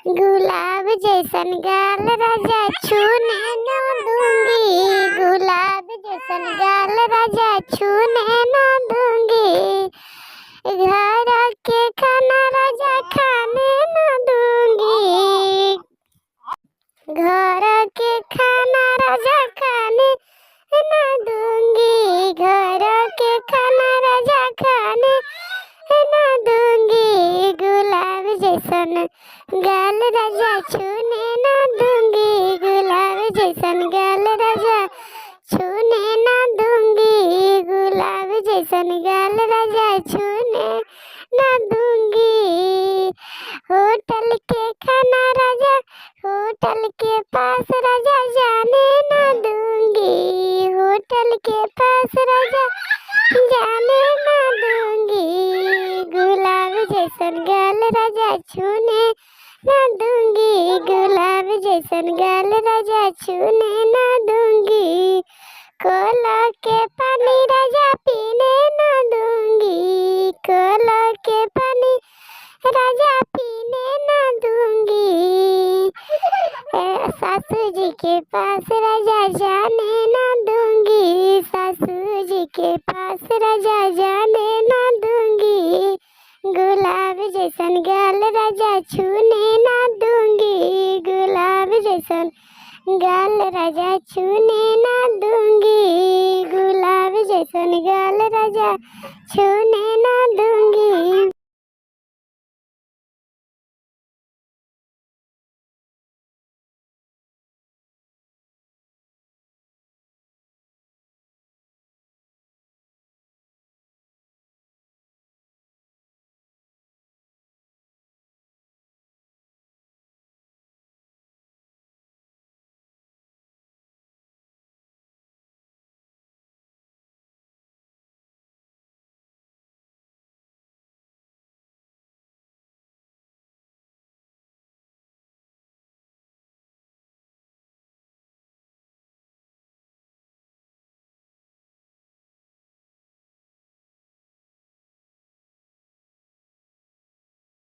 गुलाब जैसन गाल राजा छूने न दूंगी, गुलाब जैसन गाल राजा छूने न दूंगी, घर के खाना राजा खाने न दूंगी, घर के खाना राजा खाने न दूंगी, घर के खाना राजा खाने न दूंगी, गुलाब जैसन गाल राजा छूने न दूंगी, गुलाब जैसन गाल राजा छूने न दूंगी, गुलाब जैसन गाल राजा छूने न दूंगी, होटल के खाना राजा होटल के पास राजा जाने न दूंगी, होटल के पास राजा जाने न दूंगी, गुलाब जैसन गाल राजा छूने न दूंगी, गुलाब जैसन गाल राजा छूने न दूंगी, कोला के पानी राजा पीने न दूंगी, कोला के पानी राजा पीने न दूंगी, सासू जी के पास राजा जाने न दूंगी, सासू जी के पास राजा जाने न दूंगी, गुलाब जैसन गाल राजा छूने न दूंगी, गुलाब जैसन गाल राजा छूने न दूंगी, गुलाब जैसन गाल राजा छूने न दूंगी।